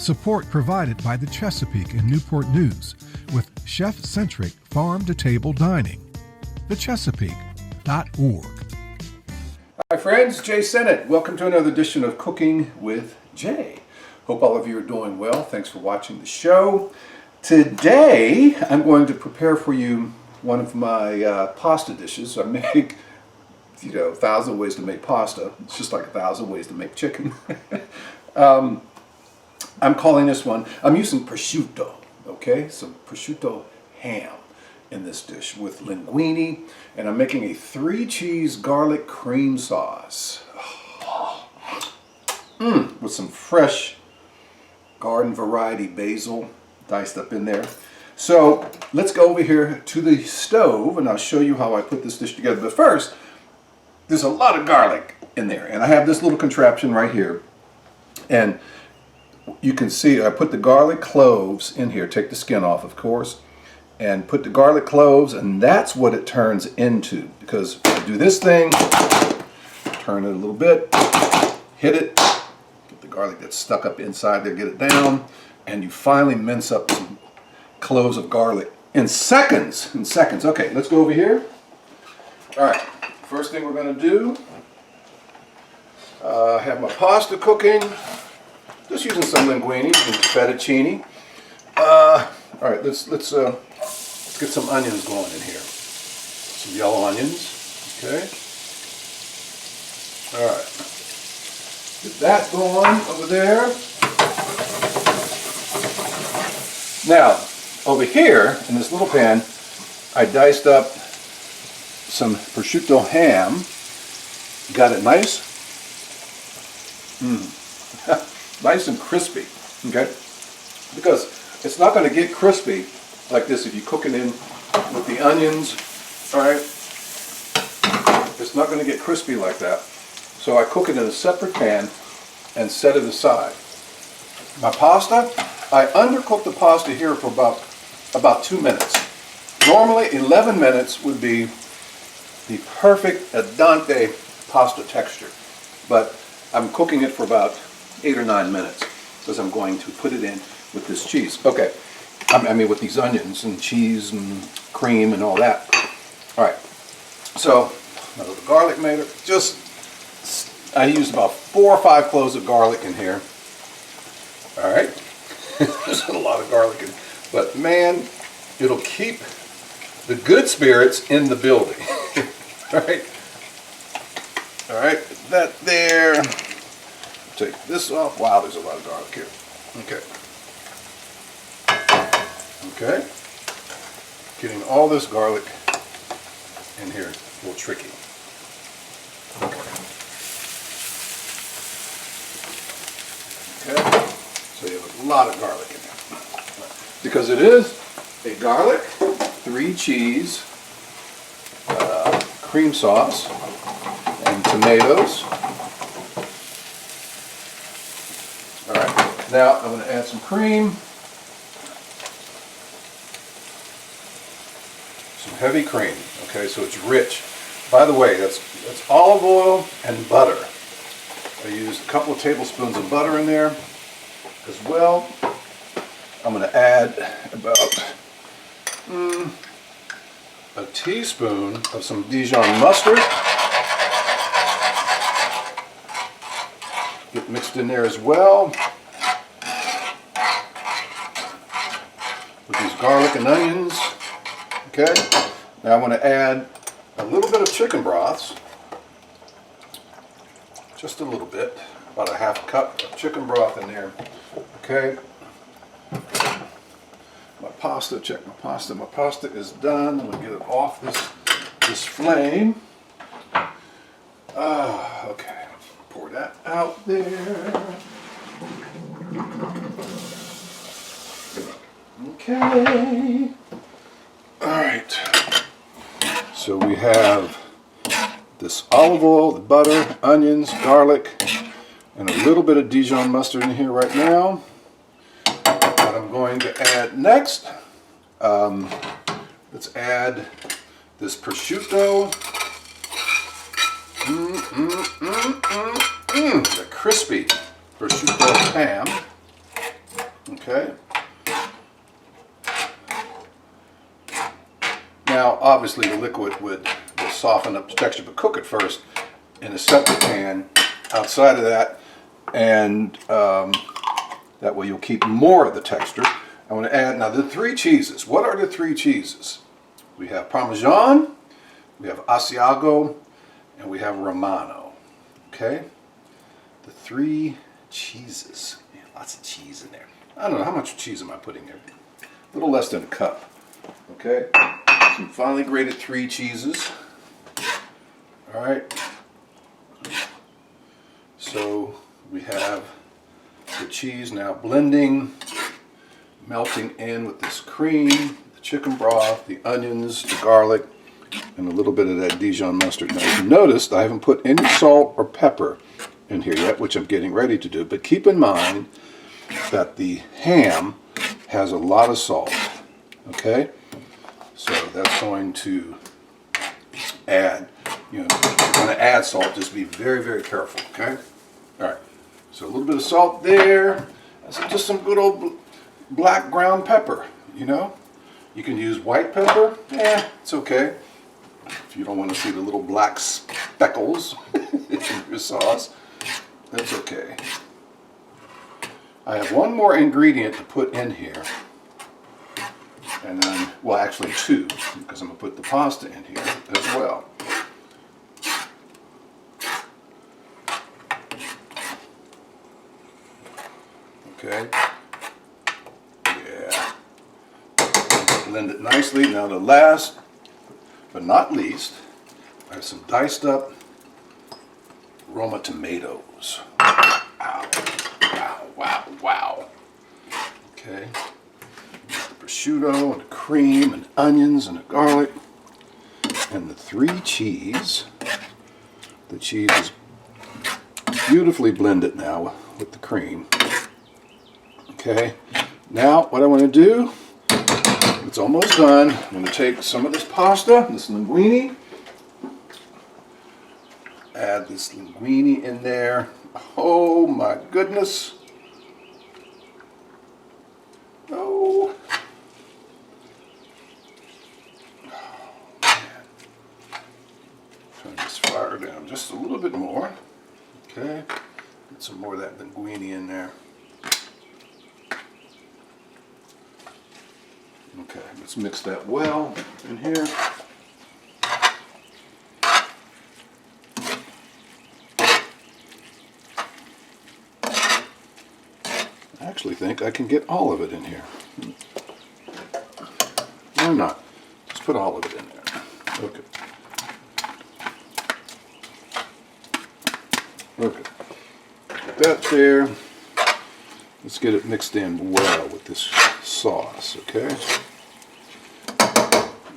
Support provided by the Chesapeake and Newport News with chef-centric farm-to-table dining. thechesapeake.org. Hi friends, Jay Sennett. Welcome to another edition of Cooking with Jay. Hope all of you are doing well. Thanks for watching the show. Today I'm going to prepare for you one of my pasta dishes. I make, 1,000 ways to make pasta. It's just like 1,000 ways to make chicken. I'm calling this one, I'm using prosciutto, okay? Some prosciutto ham in this dish with linguine, and I'm making a 3-cheese garlic cream sauce. With some fresh garden variety basil diced up in there. So let's go over here to the stove and I'll show you how I put this dish together. But first, there's a lot of garlic in there, and I have this little contraption right here, and you can see I put the garlic cloves in here. Take the skin off, of course, and put the garlic cloves, and that's what it turns into. Because I do this thing, turn it a little bit, hit it, get the garlic that's stuck up inside there, get it down, and you finally mince up some cloves of garlic in seconds. Okay, let's go over here. All right, first thing we're going to do, I have my pasta cooking. Just using some linguine and fettuccine. All right, let's get some onions going in here. Some yellow onions. Okay. All right. Get that going over there. Now, over here in this little pan, I diced up some prosciutto ham. Got it nice. Nice and crispy, okay? Because it's not going to get crispy like this if you cook it in with the onions, all right? It's not going to get crispy like that. So I cook it in a separate pan and set it aside. My pasta, I undercook the pasta here for about 2 minutes. Normally 11 minutes would be the perfect al dente pasta texture, but I'm cooking it for about 8 or 9 minutes because I'm going to put it in with this cheese. Okay, I mean with these onions and cheese and cream and all that. All right, so my little garlic maker, I used about 4 or 5 cloves of garlic in here. All right, there's a lot of garlic in, but man, it'll keep the good spirits in the building. All right, that there. Take this off. Wow, there's a lot of garlic here. Okay. Getting all this garlic in here is a little tricky. Okay. So you have a lot of garlic in there. Because it is a garlic 3-cheese cream sauce and tomatoes. Now I'm going to add some cream, some heavy cream. Okay, so it's rich. By the way, that's olive oil and butter. I used a couple of tablespoons of butter in there as well. I'm going to add about a teaspoon of some Dijon mustard. Get mixed in there as well. With these garlic and onions. Okay, now I'm going to add a little bit of chicken broths, just a little bit, about a ½ cup of chicken broth in there. Okay, my pasta, check my pasta. My pasta is done. I'm going to get it off this flame. Okay, pour that out there. Okay. All right. So we have this olive oil, the butter, onions, garlic, and a little bit of Dijon mustard in here right now. What I'm going to add next, let's add this prosciutto. The crispy prosciutto ham. obviously the liquid will soften up the texture, but cook it first in a separate pan outside of that, and that way you'll keep more of the texture. I want to add now the 3 cheeses. What are the 3 cheeses? We have Parmesan, we have Asiago, and we have Romano. Okay? The 3 cheeses. Yeah, lots of cheese in there. I don't know, how much cheese am I putting there? A little less than a cup. Okay? Some finely grated 3 cheeses. Alright. So we have the cheese now blending, melting in with this cream, the chicken broth, the onions, the garlic, and a little bit of that Dijon mustard. Now, if you noticed, I haven't put any salt or pepper in here yet, which I'm getting ready to do. But keep in mind that the ham has a lot of salt. Okay? So that's going to add, you know, if you're going to add salt, just be very, very careful. Okay? All right. So a little bit of salt there. That's just some good old black ground pepper, you know. You can use white pepper. It's okay. If you don't want to see the little black speckles in your sauce, that's okay. I have one more ingredient to put in here. And then, well, actually 2, because I'm going to put the pasta in here as well. Okay. Yeah. Blend it nicely. Now the last, but not least, I have some diced up Roma tomatoes. Wow. Wow, wow, wow. Okay. The prosciutto and the cream and onions and the garlic and the 3 cheese. The cheese is beautifully blended now with the cream. Okay, now what I want to do, it's almost done. I'm going to take some of this pasta, this linguine, add this linguine in there. Oh my goodness. Oh. Turn this fire down just a little bit more. Okay, get some more of that linguine in there. Okay, let's mix that well in here. I actually think I can get all of it in here. Why not? Just put all of it in there. Okay. Okay. Put that there. Let's get it mixed in well with this sauce, okay?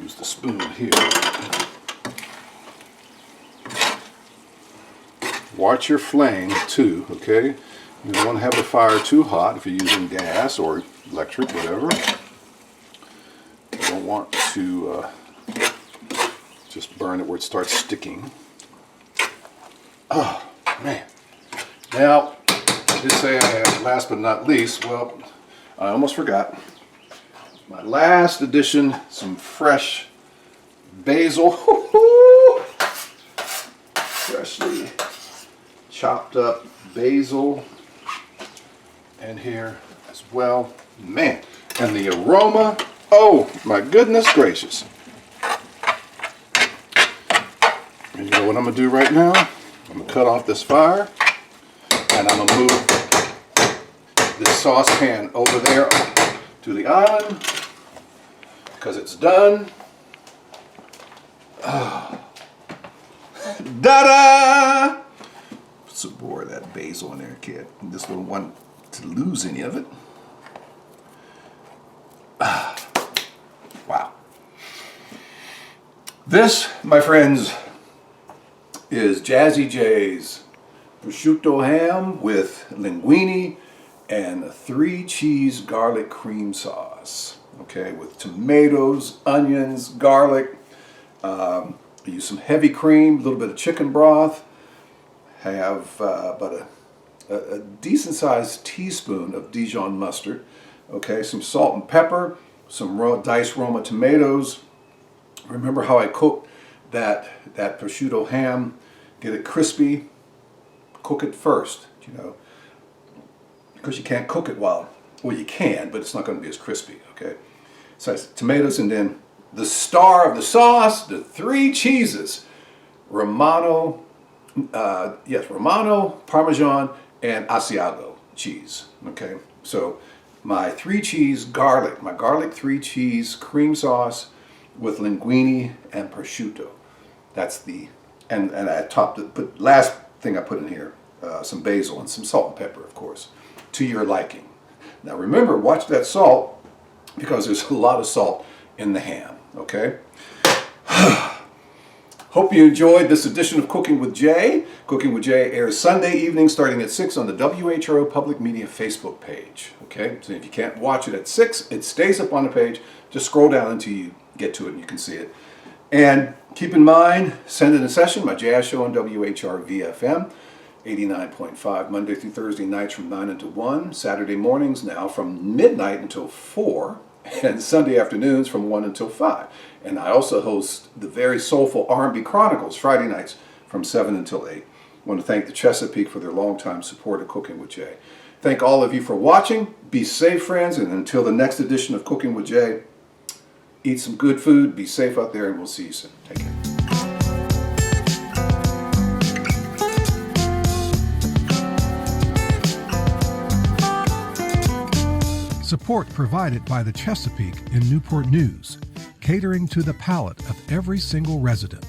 Use the spoon here. Watch your flame too, okay? You don't want to have the fire too hot if you're using gas or electric, whatever. You don't want to just burn it where it starts sticking. Oh, man. Now, I did say I have, last but not least, well, I almost forgot. My last addition, some fresh basil. Freshly chopped up basil in here as well. Man, and the aroma, oh my goodness gracious. And you know what I'm going to do right now? I'm going to cut off this fire and I'm going to move this saucepan over there to the island because it's done. Oh. Da-da! Put some more of that basil in there, kid. I just don't want to lose any of it. Wow. This, my friends, is Jazzy Jae's prosciutto ham with linguine and a 3 cheese garlic cream sauce. Okay, with tomatoes, onions, garlic. I use some heavy cream, a little bit of chicken broth. I have about a decent sized teaspoon of Dijon mustard. Okay, some salt and pepper, some diced Roma tomatoes, Remember how I cooked that prosciutto ham? Get it crispy. Cook it first, because you can't cook it well you can, but it's not going to be as crispy, okay? So it's tomatoes, and then the star of the sauce, the 3 cheeses, romano, romano, parmesan, and asiago cheese, okay? So my 3 cheese garlic, my garlic 3 cheese cream sauce with linguine and prosciutto. That's the, and I topped it, but last thing I put in here, some basil and some salt and pepper, of course, to your liking. Now remember, watch that salt, because there's a lot of salt in the ham, okay? Hope you enjoyed this edition of Cooking with Jae. Cooking with Jae airs Sunday evening starting at 6 on the WHRO Public Media Facebook page, okay? So if you can't watch it at 6, it stays up on the page. Just scroll down until you get to it and you can see it. And keep in mind, Send in a Session, my jazz show on WHR VFM. 89.5 Monday through Thursday nights from 9 until 1, Saturday mornings now from midnight until 4, and Sunday afternoons from 1 until 5. And I also host the very soulful R&B Chronicles Friday nights from 7 until 8. I want to thank the Chesapeake for their longtime support of Cooking with Jae. Thank all of you for watching. Be safe, friends, and until the next edition of Cooking with Jae, eat some good food, be safe out there, and we'll see you soon. Take care. Support provided by the Chesapeake in Newport News, catering to the palate of every single resident.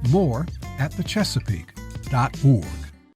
More at thechesapeake.org.